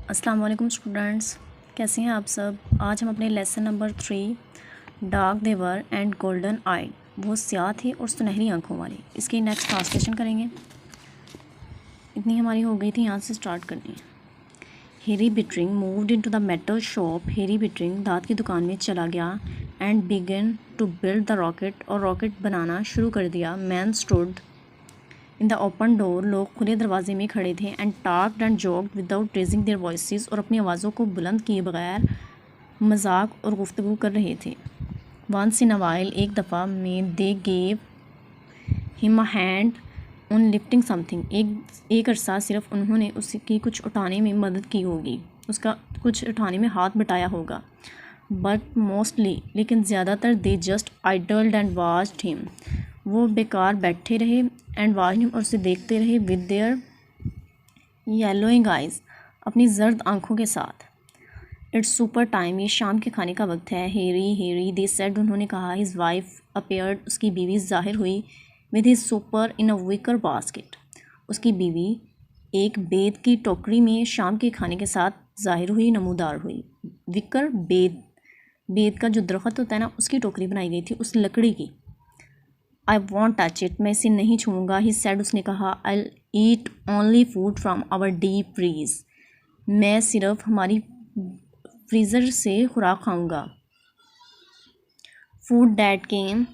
अस्सलाम वालेकुम स्टूडेंट्स, कैसे हैं आप सब। आज हम अपने lesson number 3 dark they were and golden eye, वो स्याह थे और सुनहरी आंखों वाले, इसकी नेक्स्ट ट्रांसलेशन करेंगे। इतनी हमारी हो गई थी, यहाँ से स्टार्ट करनी है। Harry Bittering moved into the metal shop. Harry Bittering दाँत की दुकान में चला गया and began to build the rocket, और रॉकेट बनाना शुरू कर दिया। Men stood in the open door, लोग खुले दरवाजे में खड़े थे। And talked and joked without raising their voices, और अपनी आवाज़ों को बुलंद किए बगैर मजाक और गुफ्तगू कर रहे थे। वंस इन अ वाइल, एक दफ़ा में, they gave him a hand on lifting something, एक अरसा सिर्फ उन्होंने उसकी कुछ उठाने में मदद की होगी, उसका कुछ उठाने में हाथ बटाया होगा। बट मोस्टली, लेकिन ज़्यादातर, they just idled and watched him, वो बेकार बैठे रहे। एंड वॉच्ड हिम, और उसे देखते रहे। विद देयर येलोइंग आइज, अपनी जर्द आंखों के साथ। इट्स सुपर टाइम, ये शाम के खाने का वक्त है। हेरी हेरी, दे सेड, उन्होंने कहा। हिज वाइफ अपीयर्ड, उसकी बीवी ज़ाहिर हुई। With his supper in a wicker basket, उसकी बीवी एक बेद की टोकरी में शाम के खाने के साथ ज़ाहिर हुई, नमूदार हुई। विकर, बेद का जो दरख्त होता है ना, उसकी टोकरी बनाई गई थी, उस लकड़ी की। आई वॉन्ट टच इट, मैं इसे नहीं छूऊंगा। ही सेड, उसने कहा। I eat only food from our deep freeze, मैं सिर्फ हमारी फ्रीज़र से खुराक खाऊंगा। Food that came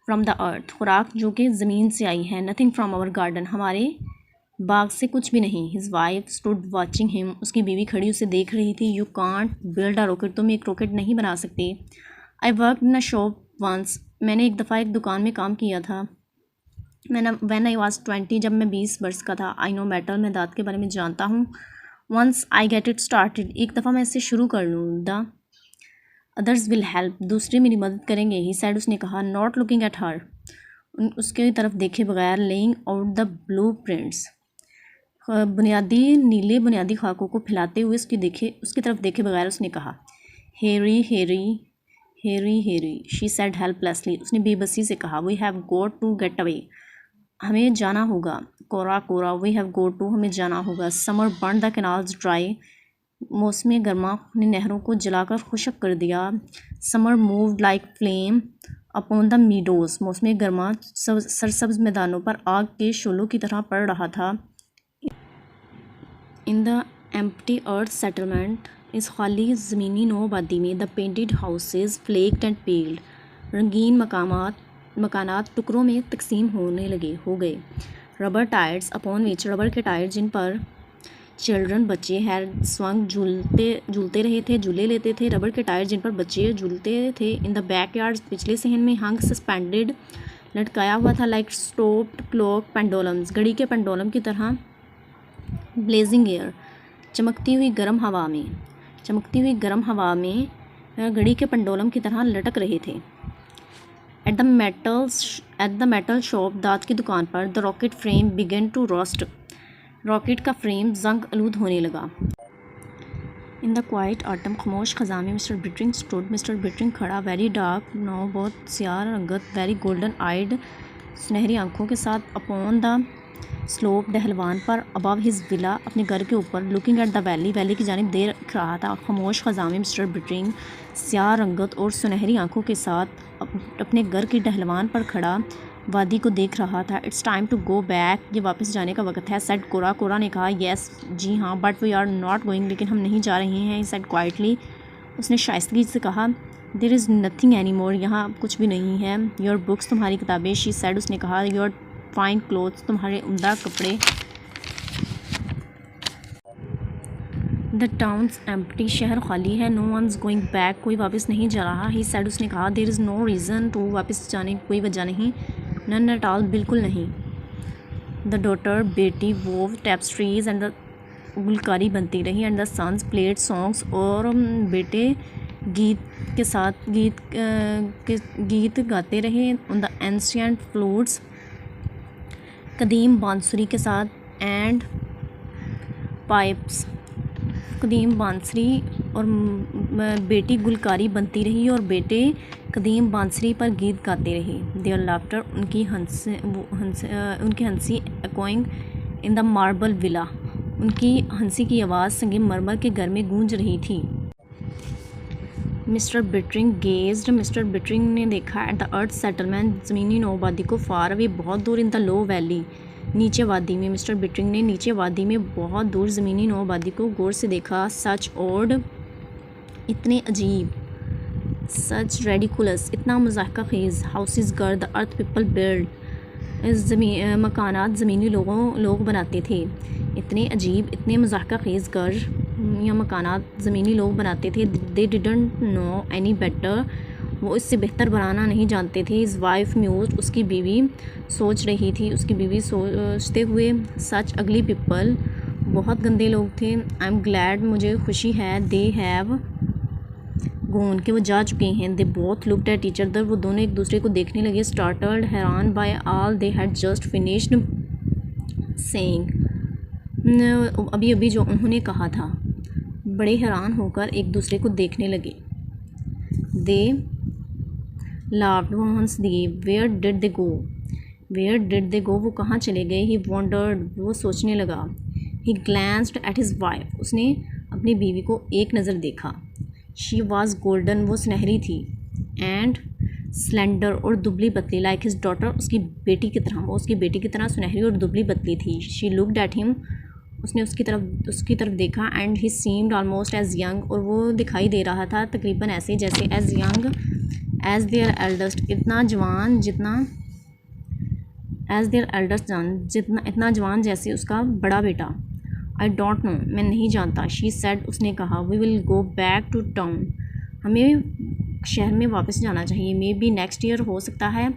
from the earth, खुराक जो कि ज़मीन से आई है। नथिंग फ्राम आवर गार्डन, हमारे बाग से कुछ भी नहीं। His wife stood watching him, उसकी बीवी खड़ी उसे देख रही थी। You can't build a rocket, तुम एक रॉकेट नहीं बना सकते। I work in a shop once, मैंने एक दफ़ा एक दुकान में काम किया था। व्हेन आई वॉज 20, जब मैं 20 वर्ष का था। आई नो मेटल, मैं दाँत के बारे में जानता हूँ। Once I get it started, एक दफ़ा मैं इसे शुरू कर लूँ। द अदर्स विल हेल्प, दूसरे मेरी मदद करेंगे। ही सैड, उसने कहा। नॉट लुकिंग एट हर, उसके तरफ देखे बगैर। Laying out the blue prints, नीले बुनियादी खाकों को फैलाते हुए उसकी तरफ देखे बगैर उसने कहा। हेरी हेरी हेरी हेरी, शी सेड हेल्पलेसली, उसने बेबसी से कहा। We have got to get away, हमें जाना होगा। Cora Cora, we have got to, हमें जाना होगा। Summer burn the canals dry, मौसम गर्मा ने नहरों को जलाकर खुशक कर दिया। Summer moved like flame upon the meadows, मौसम गर्मा सरसब्ज मैदानों पर आग के शोलों की तरह पड़ रहा था। In the empty earth settlement, इस खाली ज़मीनी नौ आबादी में। The painted houses flaked and peeled, रंगीन मकानात टुकड़ों में तकसीम हो गए। Rubber tyres upon which, rubber के टायर जिन पर चिल्ड्रन, बच्चे, हैड स्वंग, झूलते रहे थे, झूले लेते थे। रबर के टायर जिन पर बच्चे झूलते थे। इन द बैकयार्ड, पिछले सहन में। हंग सस्पेंडेड, लटकाया हुआ था। लाइक स्टोप्ड क्लॉक पेंडोलम्स, घड़ी के पेंडोलम की तरह। ब्लेजिंग एयर, चमकती हुई गर्म हवा में घड़ी के पेंडोलम की तरह लटक रहे थे। एट द मेटल शॉप, दाँत की दुकान पर। The rocket frame began to rust, rocket का फ्रेम जंग आलूद होने लगा। इन द क्वाइट ऑटम, खामोश खज़ां में। Mister bettering stood, mister bettering खड़ा। वेरी डार्क नो, बहुत स्याह रंगत। वेरी गोल्डन आइड, सुनहरी आंखों के साथ। अपॉन द स्लोप, डहलवान पर। अबव हिज विला, अपने घर के ऊपर। लुकिंग एट द वैली की जानिब देख रहा था। खामोश खज़ां में मिस्टर बिटरिंग स्याह रंगत और सुनहरी आंखों के साथ अपने घर की डहलवान पर खड़ा वादी को देख रहा था। It's time to go back, ये वापस जाने का वक्त है। सेड कोरा ने कहा। येस, जी हाँ। But we are not going, लेकिन हम नहीं जा रहे हैं। सेड क्वाइटली, उसने शाइस्तगी से कहा। There is nothing any more, यहाँ कुछ भी नहीं है। योर बुक्स, तुम्हारी किताबें। शी सेड, उसने कहा। योर फाइन क्लोथ्स, तुम्हारे उम्दा कपड़े। द टाउन्स एम्प्टी, शहर खाली है। नो वंस गोइंग बैक, कोई वापस नहीं जा रहा। ही सेड, उसने कहा। There is no reason to, वापस जाने की कोई वजह नहीं। नन एट ऑल, बिल्कुल नहीं। द डॉटर, बेटी, वोव टेप्स्ट्रीज एंड द, गुलकारी बनती रही। And the sons played songs, और बेटे गीत गाते रहे। ऑन द एंशियंट फ्लूट्स, कदीम बांसुरी के साथ। एंड पाइप्स, कदीम बांसुरी, और बेटी गुलकारी बनती रही और बेटे कदीम बांसुरी पर गीत गाते रहे। देयर लाफ्टर, उनकी हंसी echoing in the marble villa, उनकी हंसी की आवाज़ संगमरमर के घर में गूंज रही थी। मिस्टर बिटरिंग ने देखा एट द अर्थ सेटलमेंट, ज़मीनी नौआबादी को, फार अवे बहुत दूर, इन द लो वैली, नीचे वादी में। मिस्टर बिटरिंग ने नीचे वादी में बहुत दूर ज़मीनी नौआबादी को गौर से देखा। सच ओड, इतने अजीब, सच रेडिकुलस, इतना मज़ाक़ खेज़, हाउसेस घर, द अर्थ पीपल बिल्ड, मकानात ज़मीनी लोग बनाते थे। इतने अजीब, इतने मज़ाक़ खेज़ घर या मकानात ज़मीनी लोग बनाते थे। They didn't know any better, वो इससे बेहतर बनाना नहीं जानते थे। हिज वाइफ म्यूज्ड, उसकी बीवी सोच रही थी, उसकी बीवी सोचते हुए। सच अगली पीपल, बहुत गंदे लोग थे। आई एम ग्लैड, मुझे खुशी है। दे हैव गॉन, कि वो जा चुके हैं। They both looked at each other, वो दोनों एक दूसरे को देखने लगे। स्टार्टल्ड, हैरान, by all they had just finished saying, अभी अभी जो उन्होंने कहा था। बड़े हैरान होकर एक दूसरे को देखने लगे। दे लाफ्ड, वो हंस दिए। वेयर डिड दे गो, वो कहाँ चले गए। ही वॉन्डर्ड, वो सोचने लगा। ही ग्लैंस्ड एट हिज वाइफ, उसने अपनी बीवी को एक नज़र देखा। शी वॉज गोल्डन, वो सुनहरी थी। एंड स्लेंडर, और दुबली पतली। लाइक हिज डॉटर, उसकी बेटी की तरह, वो उसकी बेटी की तरह सुनहरी और दुबली पतली थी। शी लुक्ड एट हिम, उसने उसकी तरफ देखा। And he seemed almost as young, और वो दिखाई दे रहा था तकरीबन ऐसे जैसे as young as their eldest, इतना जवान इतना जवान जैसे उसका बड़ा बेटा। आई डोंट नो, मैं नहीं जानता। शी सेड, उसने कहा। We will go back to town, हमें शहर में वापस जाना चाहिए। मे बी नेक्स्ट ईयर, हो सकता है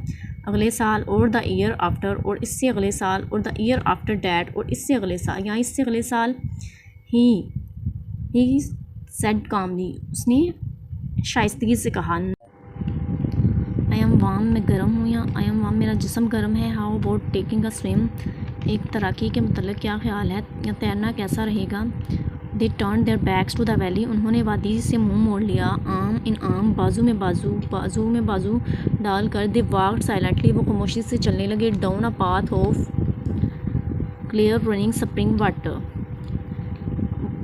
अगले साल, और द ईयर आफ्टर, और इससे अगले साल, और द ईयर आफ्टर डैट, और इससे अगले साल, या इससे अगले साल। ही सेड कामली, उसने शाइस्तगी से कहा। आई एम वार्म, मैं गर्म हूँ, या आई एम वार्म, मेरा जिस्म गर्म है। How about taking a swim, एक तैराकी के मतलब क्या ख्याल है, या तैरना कैसा रहेगा। They turn their backs to the valley, उन्होंने वादी से मुंह मोड़ लिया। आर्म इन आर्म, बाजू में बाजू डाल कर। दे वॉक्ड साइलेंटली, वो खामोशी से चलने लगे। Down a path of clear running spring water,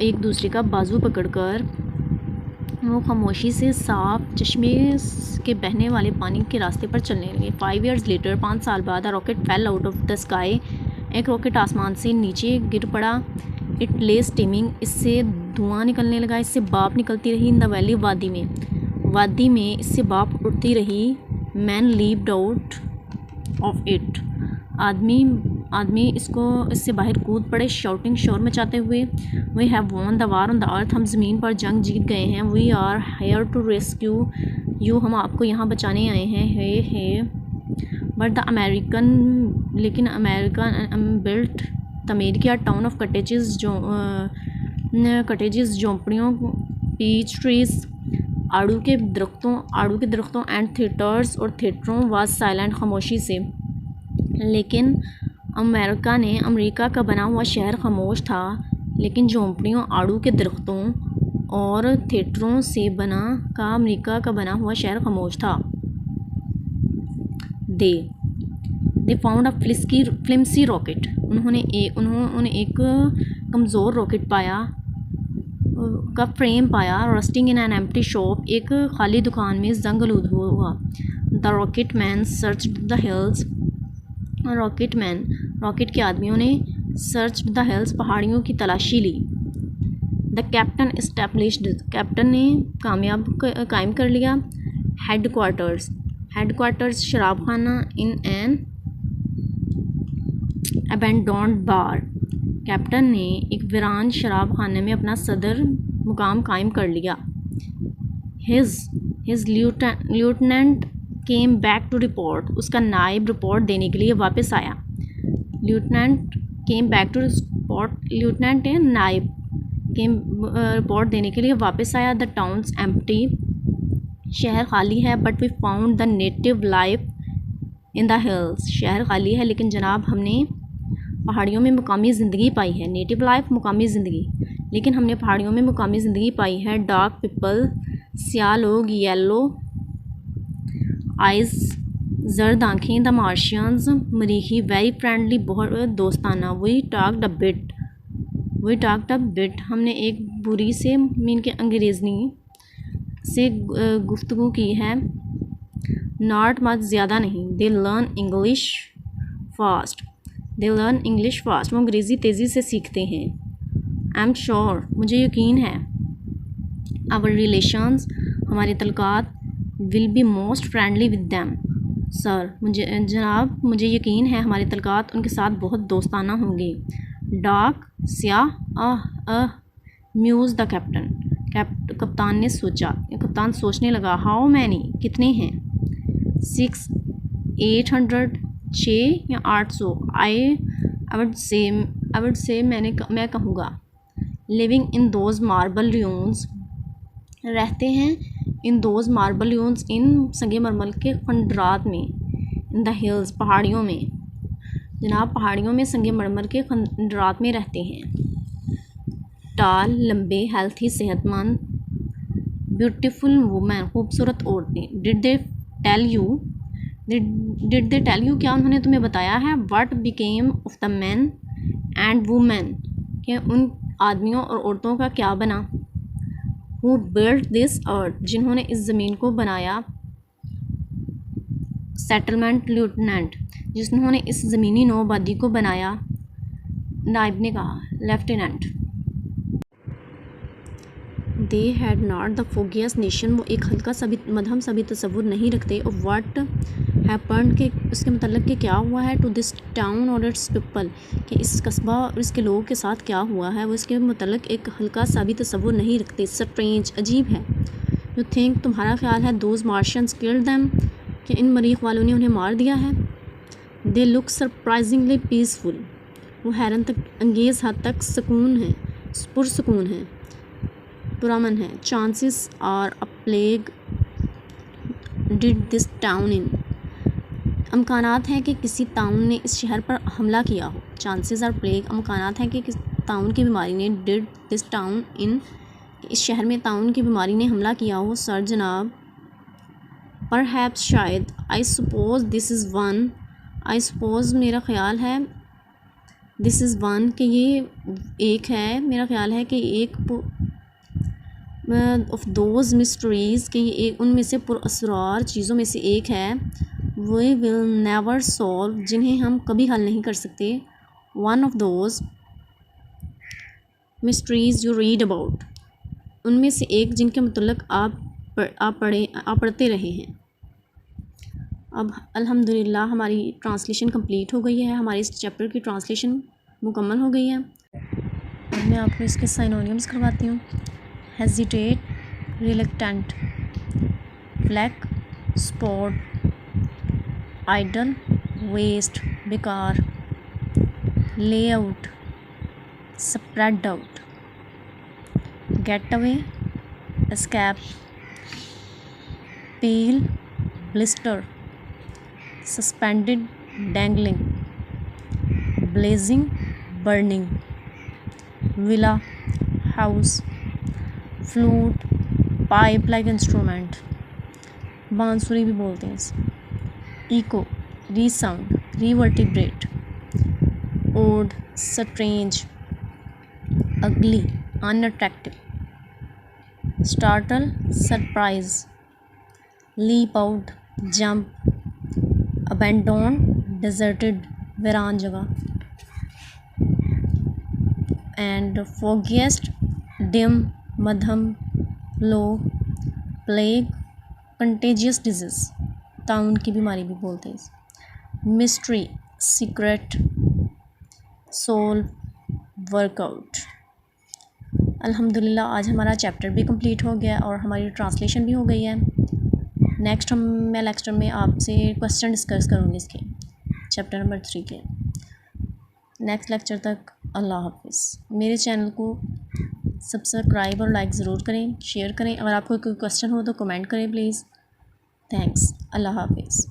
एक दूसरे का बाजू पकड़कर वो खामोशी से साफ चश्मे के बहने वाले पानी के रास्ते पर चलने लगे। 5 years later, 5 साल बाद, a rocket fail out of the sky, एक रॉकेट आसमान से नीचे गिर पड़ा। इट ले स्टीमिंग, इससे धुआं निकलने लगा, इससे भाप निकलती रही। इन द वैली, वादी में इससे भाप उड़ती रही। Men leaped out of it, आदमी इससे बाहर कूद पड़े। शाउटिंग, शोर मचाते हुए। We have won the war on the earth, हम ज़मीन पर जंग जीत गए हैं। We are here to rescue you, हम आपको यहाँ बचाने आए हैं। Hey but the American built the America town of cottages, झोंपड़ियों, पीच ट्रीज, आड़ू के दरख्तों एंड थिएटर्स, और थिएटरों। वाज साइलेंट, खामोशी से। लेकिन अमेरिका का बना हुआ शहर खामोश था। लेकिन झोंपड़ियों, आड़ू के दरख्तों और थिएटरों से अमेरिका का बना हुआ शहर खामोश था। दे फाउंड अ फ्लिम्सी रॉकेट, उन्होंने एक कमज़ोर रॉकेट का फ्रेम पाया। Rusting in an empty shop, एक खाली दुकान में जंग आलूद हुआ। The rocket men searched the hills, रॉकेट के आदमियों ने सर्च्ड द हिल्स, पहाड़ियों की तलाशी ली। द कैप्टन एस्टैब्लिश्ड, कैप्टन ने कायम कर लिया। हेडक्वार्टर्स, शराबखाना in an abandoned bar, captain ने एक वीरान शराब खाने में अपना सदर मुकाम कायम कर लिया। His lieutenant came back to report, उसका नायब रिपोर्ट देने के लिए वापस आया। लिeutenant है नायब, केम रिपोर्ट देने के लिए वापस आया। द टाउन्स एम्प्टी, शहर खाली है। But we found the native life in the hills, शहर खाली है लेकिन जनाब हमने पहाड़ियों में मुकामी ज़िंदगी पाई है। नेटिव लाइफ, मुकामी ज़िंदगी, लेकिन हमने पहाड़ियों में मुकामी ज़िंदगी पाई है। डार्क पीपल, स्याह लोग, येलो आइज़, जर्द आँखें। द मार्शियंस, मरीखी, वेरी फ्रेंडली, बहुत दोस्ताना। We we talked a bit, हमने एक बुरी से मीन के अंग्रेज़ी से गुफ्तगू की है। नॉट मच, ज़्यादा नहीं। They learn English fast, they learn English fast, वो अंग्रेज़ी तेज़ी से सीखते हैं। आई एम श्योर, मुझे यकीन है। आवर रिलेशंस, हमारे तल्कात, will be most friendly with them, sir, जनाब मुझे यकीन है हमारे तल्कात उनके साथ बहुत दोस्ताना होंगे। डार्क, स्याह, म्यूज़ द कैप्टन, कप्तान ने सोचा, कप्तान सोचने लगा। हाउ मैनी, कितने हैं। 6, 800, 6 या 800। आई वुड से मैं कहूँगा। लिविंग इन दोज मार्बल र्यून्स, रहते हैं इन दोज मार्बल र्यून्स, इन संगे मरमर के खंडरात में। इन द हिल्स, पहाड़ियों में, जनाब पहाड़ियों में संगे मरमर के खंडरात में रहते हैं। टाल, लंबे, हेल्थी, सेहतमंद। ब्यूटीफुल वुमेन, खूबसूरत औरतें। डिड दे टेल यू, क्या उन्होंने तुम्हें बताया है। What became of the man and women, कि उन आदमियों और औरतों का क्या बना। हु बिल्ट दिस अर्थ, जिन्होंने इस ज़मीन को बनाया। सेटलमेंट लेफ्टिनेंट, जिन्होंने इस ज़मीनी नौआबादी को बनाया। नायब ने कहा, lieutenant. They had not the foggiest notion, वो एक हल्का सा भी मध्यम सा भी तसव्वुर नहीं रखते। और व्हाट हैपन्ड, के उसके मतलब कि क्या हुआ है। टू दिस टाउन और इट्स पीपल, कि इस कस्बा और इसके लोगों के साथ क्या हुआ है, वो इसके मतलब एक हल्का सा भी तसव्वुर नहीं रखते। स्ट्रेंज, अजीब है। यू थिंक, तुम्हारा ख्याल है। दोज मार्शियंस किल्ड देम, कि इन मरीख वालों ने उन्हें मार दिया है। दे लुक सरप्राइजिंगली पीसफुल, वो हैरत तक अंगेज़ हद तक सुकून है, पुरसकून है, पुरअमन है। Chances are a plague did this town in, अमकानात हैं कि किसी ताउन ने इस शहर पर हमला किया हो। चांसेस आर प्लेग, अमकानात हैं कि किस ताउन की बीमारी ने। डिड दिस टाउन इन, इस शहर में ताउन की बीमारी ने हमला किया हो। सर, जनाब। परहैप्स, शायद। I suppose this is one, I suppose मेरा ख्याल है। दिस इज़ वन, कि ये एक है, मेरा ख्याल है कि एक ऑफ दोज मिस्ट्रीज़, कि ये एक उनमें से पुरअसरार चीज़ों में से एक है। वी विल नेवर सॉल्व, जिन्हें हम कभी हल नहीं कर सकते। One of those mysteries you read about, उनमें से एक जिनके मुतल्लिक़ आप पढ़ते रहे हैं। अब अल्हम्दुलिल्लाह हमारी ट्रांसलेशन कंप्लीट हो गई है, हमारे इस चैप्टर की ट्रांसलेशन मुकम्मल हो गई है। अब मैं आपको इसके साइनोनिम्स करवाती हूँ। Hesitate, reluctant, flag, spot, idle, waste, बेकार, lay out, spread out, get away, escape, peel, blister, suspended, dangling, blazing, burning, villa, house, flute, pipe like instrument, बांसुरी भी बोलते हैं इसे। Echo, resound, reverberate, odd, strange, ugly, unattractive, startle, surprise, leap out, jump, abandon, deserted, वीरान जगह, and फोगियस्ट, dim, मध्यम, लो, plague, contagious disease, ताउन की बीमारी भी बोलते हैं। Mystery, secret, solve, workout. अल्हम्दुलिल्लाह आज हमारा चैप्टर भी कंप्लीट हो गया और हमारी ट्रांसलेशन भी हो गई है। मैं लेक्चर में आपसे क्वेश्चन डिस्कस करूँगी इसके चैप्टर नंबर 3 के। नेक्स्ट लेक्चर तक अल्लाह हाफिज़। मेरे चैनल को सब्सक्राइब और लाइक ज़रूर करें, शेयर करें। अगर आपको कोई क्वेश्चन हो तो कमेंट करें प्लीज़। थैंक्स। अल्लाह हाफिज़।